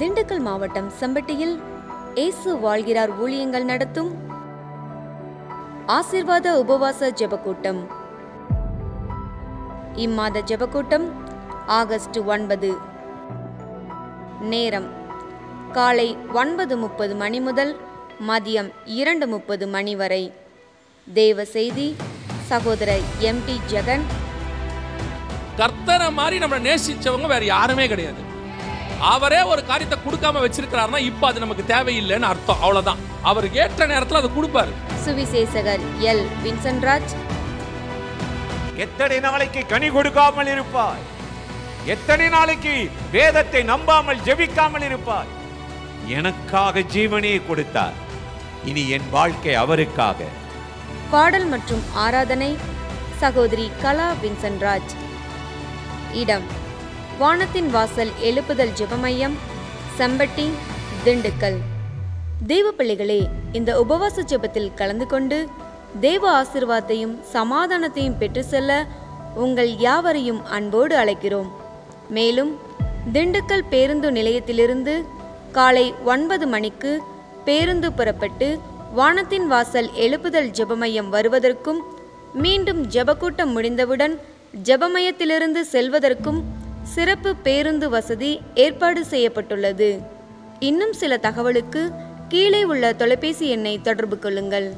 திண்டுக்கல் மாவட்டம் செம்பட்டியில் இயேசு வாழ்கிறார் ஊழியங்கள் நடத்தும் ஆசீர்வாத உபவாச ஜெபக்கூட்டம். இம்மாத ஜெபக்கூட்டம் ஆகஸ்ட் 9. நேரம் காலை 9:30 மணி முதல் மதியம் 2:30 மணி வரை. தேவ செய்தி சகோதரர் MT ஜெகன். கர்த்தரை மாதிரி நம்ம நேசிச்சவங்க வேற யாருமே கிடையாது. அவரே ஒரு காரியத்தை கொடுக்காம வச்சிருக்கிறாருன்னா இப்ப அது நமக்கு தேவையில்லைன்னு அர்த்தம். அவ்வளவுதான். அவருக்கு ஏற்ற நேரத்தில் அதை கொடுப்பாரு. சுவிசேஷகர் L. வின்சென்ட்ராஜ். எத்தனை நாளைக்கு கனி கொடுக்காமல் இருப்பாய்? எத்தனை நாளைக்கு வேதத்தை நம்பாமல் ஜெபிக்காமல் இருப்பாய்? எனக்காக ஜீவனையை கொடுத்தார், இனி என் வாழ்க்கை அவருக்காக. பாடல் மற்றும் ஆராதனை சகோதரி கலா வின்சென்ட்ராஜ். இடம் வானத்தின் வாசல் எழுப்புதல் ஜெபமையம், செம்பட்டி, திண்டுக்கல். தேவ பிள்ளைகளே, இந்த உபவாச ஜெபத்தில் கலந்து கொண்டு தேவ ஆசீர்வாதத்தையும் சமாதானத்தையும் பெற்று செல்ல உங்கள் யாவரையும் அன்போடு அழைக்கிறோம். மேலும் திண்டுக்கல் பேருந்து நிலையத்திலிருந்து காலை 9 மணிக்கு பேருந்து புறப்பட்டு வானத்தின் வாசல் எழுப்புதல் ஜெபமையம் வருவதற்கும் மீண்டும் ஜெபக்கூட்டம் முடிந்தவுடன் ஜெபமையத்திலிருந்து செல்வதற்கும் சிறப்பு பேருந்து வசதி ஏற்பாடு செய்யப்பட்டுள்ளது. இன்னும் சில தகவலுக்கு கீழே உள்ள தொலைபேசி எண்ணை தொடர்பு கொள்ளுங்கள்.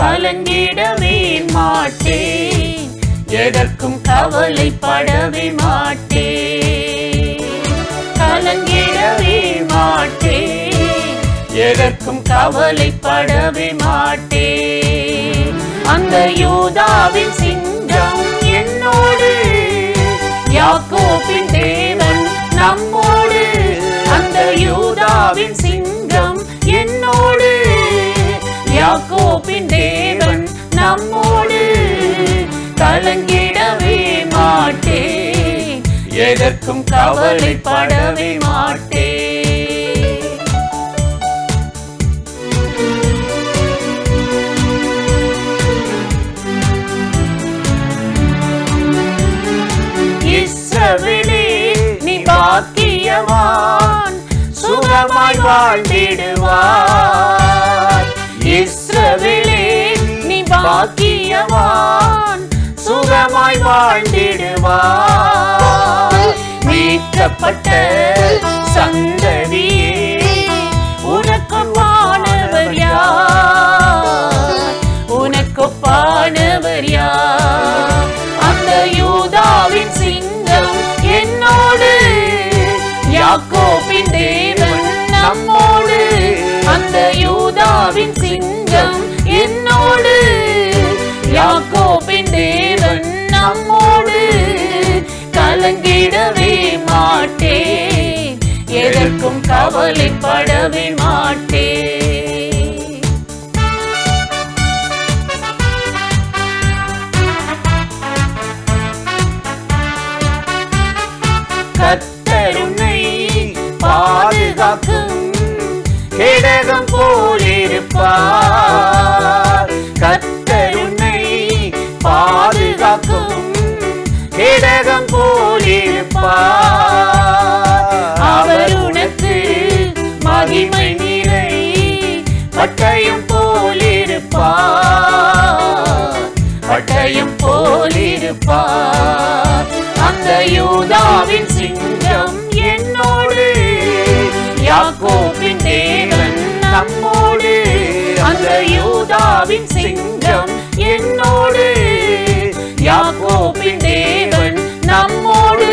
கலங்கிடவே மாட்டேன், எதற்கும் கவலைப்படவே மாட்டேன். கலங்கிடவே மாட்டேன், எதற்கும் கவலைப்படவே மாட்டேன். அந்த யூதாவின் சிங்கம் என்னோடு, யாக்கோபின் தேவன் நம்மோடு. அந்த யூதாவின் சிங்கம் என்னோடு, யாக்கோபின் தேவன் நம்மோடு. கலங்கிடவே மாட்டேன், எதற்கும் கவலைப்படவே மாட்டேன். இஸ்ரவேலே நீ பாக்கியவான், சுகமாய் வாழ்ந்திடுவார். இஸ்ரவேலே நீ பாக்கியவான், சுகமாய் வாழ்ந்திடுவார். மீட்கப்பட்ட சந்ததியே, உனக்கொப்பானவர் யார்? உனக்கொப்பானவர் யார்? அந்த யூதாவின் சிங்கம் என்னோடு, யாக்கோபின் தேவன் நம்மோடு. அந்த யூதாவின் சிங்கம் என்னோடு, யாக்கோபின் தேவன் நம்மோடு. கலங்கிடவே மாட்டேன், எதற்கும் கவலைப்படவே மாட்டேன். கர்த்தர் உன்னை பாதுகாக்கும் கேடகம் போலிருப்பார். கர்த்தர் உன்னை பாதுகாக்கும் கேடகம் போலிருப்பார். அவர் உனக்கு மகிமை நிறை பட்டயம் போலிருப்பார். பட்டயம் போலிருப்பார். அந்த யூதாவின் சிங்கம் என்னோடு, யாக்கோபின் தேவன் நம்மோடு. அந்த யூதாவின் சிங்கம் என்னோடு, யாக்கோபின் தேவன் நம்மோடு.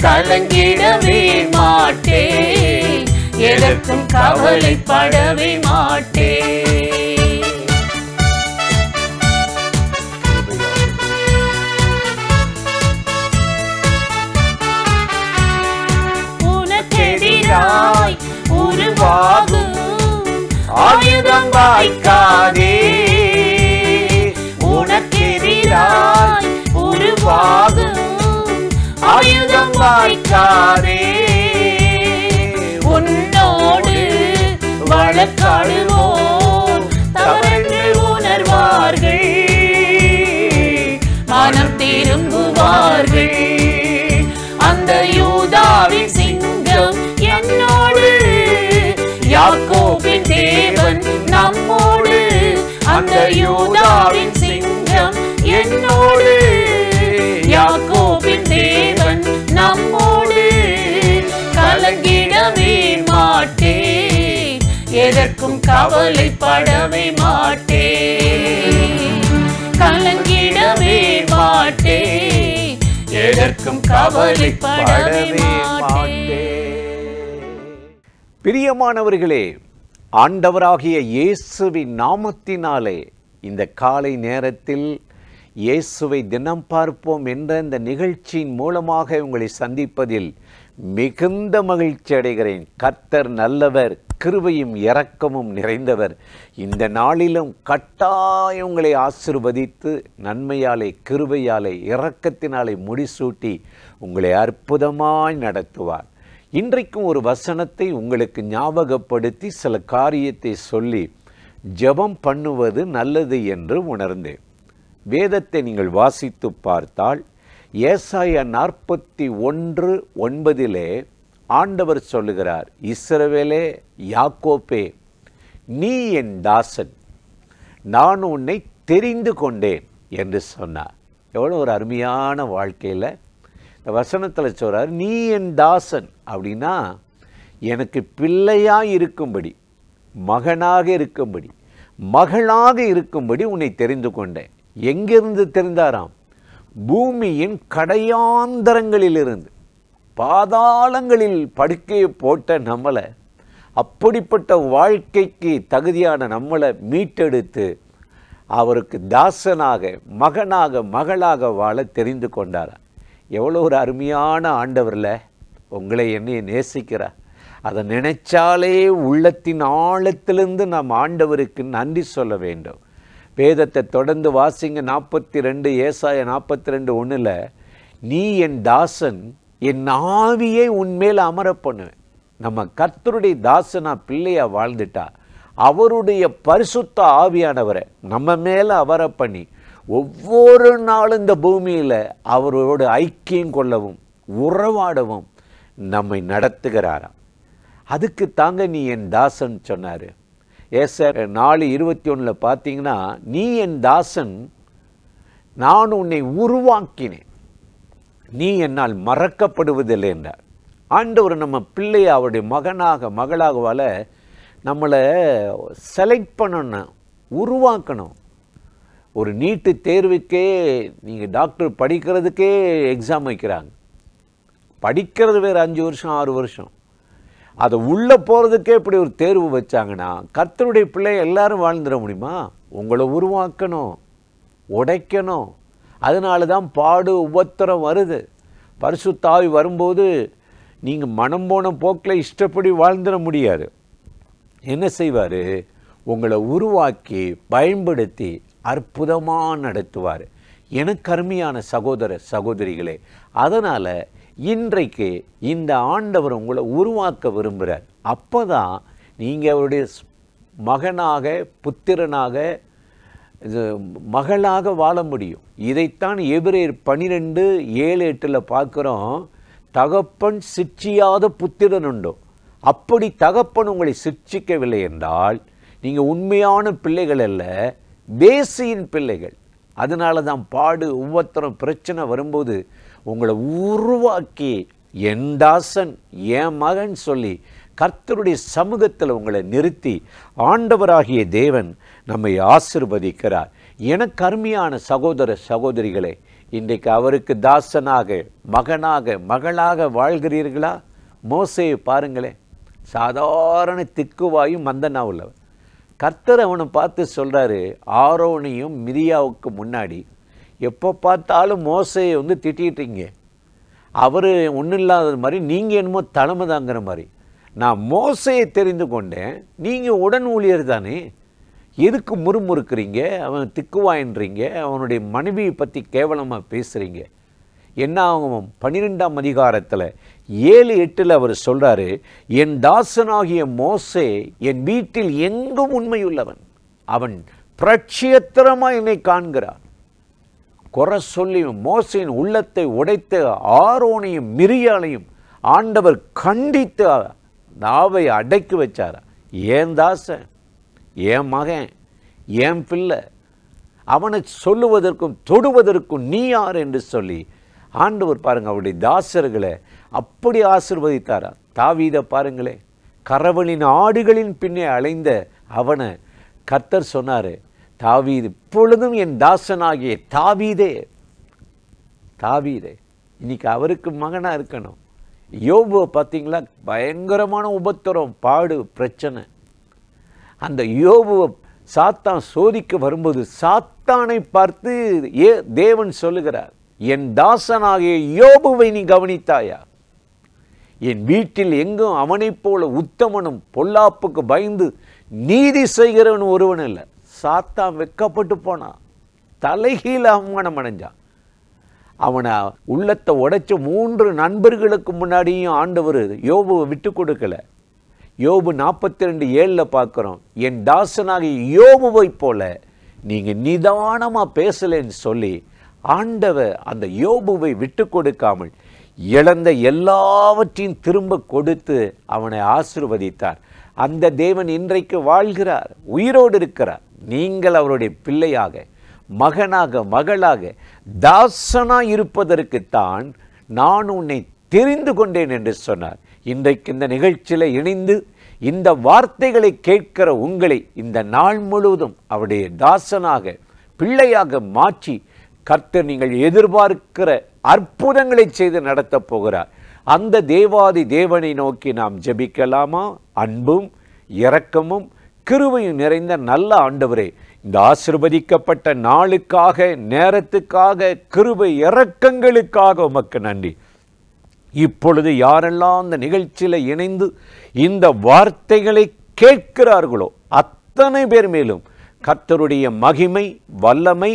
கலங்கிடவே மாட்டேன், எதற்கும் கவலைப்படவே மாட்டேன். வாய்க்காதே, உனக்கெதிராய் உருவாகும் ஆயுதம் வாய்க்காதே. உன்னோடு வழக்காடுவோர் தவறு உணர்வார்கள், மனம் திரும்புவார்கள். அந்த யூதாவின் சிங்கம் என்னோடு, யாக்கோபின் தேவன் நம்மோடு. அந்த யூதாவின் சிங்கம் என்னோடு, யாக்கோபின் தேவன் நம்மோடு. கலங்கிடவே மாட்டேன், எதற்கும் கவலைப்படவே மாட்டேன். கலங்கிடவே மாட்டேன், எதற்கும் கவலைப்படவே மாட்டேன். பிரியமானவர்களே, ஆண்டவராகிய இயேசுவின் நாமத்தினாலே இந்த காலை நேரத்தில் இயேசுவை தினம் பார்ப்போம் என்ற இந்த நிகழ்ச்சியின் மூலமாக உங்களை சந்திப்பதில் மிகுந்த மகிழ்ச்சி அடைகிறேன். கர்த்தர் நல்லவர், கிருபையும் இரக்கமும் நிறைந்தவர். இந்த நாளிலும் கட்டாயம் உங்களை ஆசீர்வதித்து நன்மையாலே, கிருபையாலே, இரக்கத்தினாலே முடிசூட்டி உங்களை அற்புதமாய் நடத்துவார். இன்றைக்கும் ஒரு வசனத்தை உங்களுக்கு ஞாபகப்படுத்தி சில காரியத்தை சொல்லி ஜெபம் பண்ணுவது நல்லது என்று உணர்ந்தேன். வேதத்தை நீங்கள் வாசித்து பார்த்தால் ஏசாயா 41:9 ஆண்டவர் சொல்லுகிறார், இஸ்ரவேலே, யாக்கோப்பே, நீ என் தாசன், நான் உன்னை தெரிந்து கொண்டேன் என்று சொன்னார். எவ்வளோ ஒரு அருமையான வாழ்க்கையில் இந்த வசனத்தில் சொல்கிறார், நீ என் தாசன் அப்படின்னா எனக்கு பிள்ளையாக இருக்கும்படி, மகனாக இருக்கும்படி, மகளாக இருக்கும்படி உன்னை தெரிந்து கொண்டேன். எங்கிருந்து தெரிந்தாராம்? பூமியின் கடையாந்தரங்களிலிருந்து, பாதாளங்களில் படுக்கையை போட்ட நம்மளை, அப்படிப்பட்ட வாழ்க்கைக்கு தகுதியான நம்மளை மீட்டெடுத்து அவருக்கு தாசனாக, மகனாக, மகளாக வாழ தெரிந்து கொண்டார். எவ்வளோ ஒரு அருமையான ஆண்டவரில் உங்களை என்னை நேசிக்கிறார். அதை நினைச்சாலே உள்ளத்தின் ஆழத்திலிருந்து நாம் ஆண்டவருக்கு நன்றி சொல்ல வேண்டும். வேதத்தை தொடர்ந்து வாசிங்க. 42 ஏசாயா 42:1 நீ என் தாசன், என் ஆவியை உன்மேல் அமர பண்ணுவேன். நம்ம கர்த்தருடைய தாசனா பிள்ளையா வாழ்ந்துட்டா அவருடைய பரிசுத்த ஆவியானவரை நம்ம மேலே அமர பண்ணி ஒவ்வொரு நாளும் இந்த பூமியில் அவரோடு ஐக்கியம் கொள்ளவும் உறவாடவும் நம்மை நடத்துகிறாராம். அதுக்கு தாங்க நீ என் தாசன் சொன்னார். ஏசாயா 4:21 பார்த்தீங்கன்னா, நீ என் தாசன், நான் உன்னை உருவாக்கினேன், நீ என்னால் மறக்கப்படுவதில்லை என்றார். ஆண்டவர் நம்ம பிள்ளையை அவருடைய மகனாக, மகளாக வாழ நம்மளை செலக்ட் பண்ணணும், உருவாக்கணும். ஒரு நீட்டு தேர்வுக்கே நீங்கள் டாக்டர் படிக்கிறதுக்கே எக்ஸாம் வைக்கிறாங்க. படிக்கிறது வேறு 5 வருஷம் 6 வருஷம். அதை உள்ளே போகிறதுக்கே இப்படி ஒரு தேர்வு வச்சாங்கன்னா கர்த்தருடைய பிள்ளை எல்லாரும் வாழ்ந்துட முடியுமா? உங்களை உருவாக்கணும், உடைக்கணும். அதனால தான் பாடு உபத்திரம் வருது. பரிசுத்த ஆவி வரும்போது நீங்கள் மனம் போன போக்கில் இஷ்டப்படி வாழ்ந்துட முடியாது. என்ன செய்வார்? உங்களை உருவாக்கி பயன்படுத்தி அற்புதமாக நடத்துவார். எனக்கு அருமையான சகோதர சகோதரிகளே, அதனால் இன்றைக்கு இந்த ஆண்டவர் உங்களை உருவாக்க விரும்புகிறார். அப்போ தான் நீங்கள் அவருடைய மகனாக, புத்திரனாக, மகளாக வாழ முடியும். இதைத்தான் எபிரேயர் 12:7-8 பார்க்குறோம். தகப்பன் சிட்சியாத புத்திரன் உண்டோ? அப்படி தகப்பன் உங்களை சிட்சிக்கவில்லை என்றால் நீங்கள் உண்மையான பிள்ளைகள் அல்ல, பேசியின் பிள்ளைகள். அதனால தான் பாடு உபத்திரம் பிரச்சனை வரும்போது உங்களை உருவாக்கி என் தாசன், என் மகன் சொல்லி கர்த்தருடைய சமூகத்தில் உங்களை நிறுத்தி ஆண்டவராகிய தேவன் நம்மை ஆசீர்வதிக்கிறார். எனக்கு அருமையான சகோதர சகோதரிகளே, இன்றைக்கு அவருக்கு தாசனாக, மகனாக, மகளாக வாழ்கிறீர்களா? மோசேயை பாருங்களேன், சாதாரண திக்குவாயும் மந்தனா உள்ளவர். கர்த்தர் அவனை பார்த்து சொல்கிறாரு, ஆரோனையும் மிரியாவுக்கு முன்னாடி எப்போ பார்த்தாலும் மோசையை திட்டிகிட்டீங்க, அவர் ஒன்றும் இல்லாத மாதிரி நீங்கள் என்னமோ தலைமை தாங்கிற மாதிரி. நான் மோசையை தெரிந்து கொண்டேன், நீங்கள் உடன் ஊழியர் தானே, எதுக்கு முறுமுறுக்கிறீங்க? அவன் திக்குவாயின்றீங்க, அவனுடைய மனைவியை பற்றி கேவலமாக பேசுகிறீங்க. என்ன ஆகும்? 12ஆம் அதிகாரத்தில் 7-8 அவர் சொல்கிறாரு, என் தாசனாகிய மோசே என் வீட்டில் எங்கும் உண்மையுள்ளவன், அவன் பிரட்சியத்திரமாக என்னை காண்கிறான். குறை சொல்லி மோசையின் உள்ளத்தை உடைத்த ஆரோனையும் மிரியாளையும் ஆண்டவர் கண்டித்து நாவை அடக்கி வச்சார். ஏன் தாசன், என் மகன், என் பிள்ளை, அவனை சொல்லுவதற்கும் தொடுவதற்கும் நீ யார் என்று சொல்லி ஆண்டவர் பாருங்க அவருடைய தாசர்களை அப்படி ஆசீர்வதித்தாரா. தாவீதை பாருங்களே, கரவலின் ஆடுகளின் பின்னே அலைந்த அவனை கர்த்தர் சொன்னார், தாவீது இப்பொழுதும் என் தாசனாகிய தாவீதே. தாவீதே இன்னைக்கு அவருக்கு மகனாக இருக்கணும். யோபுவை பார்த்தீங்களா, பயங்கரமான உபத்திரம், பாடு, பிரச்சனை. அந்த யோபுவை சாத்தான் சோதிக்க வரும்போது சாத்தானை பார்த்து தேவன் சொல்லுகிறார், என் தாசனாகிய யோபுவை நீ கவனித்தாயா? என் வீட்டில் எங்கும் அவனைப் போல உத்தமனும் பொல்லாப்புக்கு பயந்து நீதி செய்கிறவன் ஒருவன் இல்லை. சாத்தான் வெக்கப்பட்டு போனான், தலைகீழ அவமானம் அடைஞ்சான். அவனை உள்ளத்தை உடைச்ச 3 நண்பர்களுக்கு முன்னாடியும் ஆண்டவர் யோபுவை விட்டு கொடுக்கல. யோபு 42:7 பார்க்குறோம், என் தாசனாகிய யோபுவை போல நீங்கள் நிதானமாக பேசலைன்னு சொல்லி ஆண்டவர் அந்த யோபுவை விட்டு கொடுக்காமல் இழந்த எல்லாவற்றையும் திரும்ப கொடுத்து அவனை ஆசீர்வதித்தார். அந்த தேவன் இன்றைக்கு வாழ்கிறார், உயிரோடு இருக்கிறார். நீங்கள் அவருடைய பிள்ளையாக, மகனாக, மகளாக, தாசனாக இருப்பதற்குத்தான் நான் உன்னை தெரிந்து கொண்டேன் என்று சொன்னார். இன்றைக்கு இந்த நிகழ்ச்சியில் இணைந்து இந்த வார்த்தைகளை கேட்கிற உங்களை இந்த நாள் முழுவதும் அவருடைய தாசனாக, பிள்ளையாக மாற்றி கர்த்தர் நீங்கள் எதிர்பார்க்கிற அற்புதங்களை செய்து நடத்தப் போகிறார். அந்த தேவாதி தேவனை நோக்கி நாம் ஜெபிக்கலாமா? அன்பும் இரக்கமும் கிருபையும் நிறைந்த நல்ல ஆண்டவரே, இந்த ஆசீர்வதிக்கப்பட்ட நாளுக்காக, நேரத்துக்காக, கிருபை இரக்கங்களுக்காக உமக்கு நன்றி. இப்பொழுது யாரெல்லாம் அந்த நிகழ்ச்சியில் இணைந்து இந்த வார்த்தைகளை கேட்கிறார்களோ அத்தனை பேர் மேலும் கர்த்தருடைய மகிமை, வல்லமை,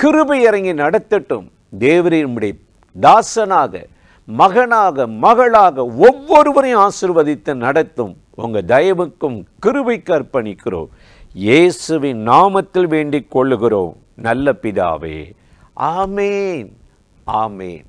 கிருபை இறங்கி நடத்தட்டும். தேவனுடைய தாசனாக, மகனாக, மகளாக ஒவ்வொருவரையும் ஆசீர்வதித்து நடத்தும். உங்கள் தயவுக்கும் கிருபைக்கு அர்ப்பணிக்கிறோம். இயேசுவின் நாமத்தில் வேண்டிக் கொள்ளுகிறோம் நல்ல பிதாவே. ஆமேன், ஆமேன்.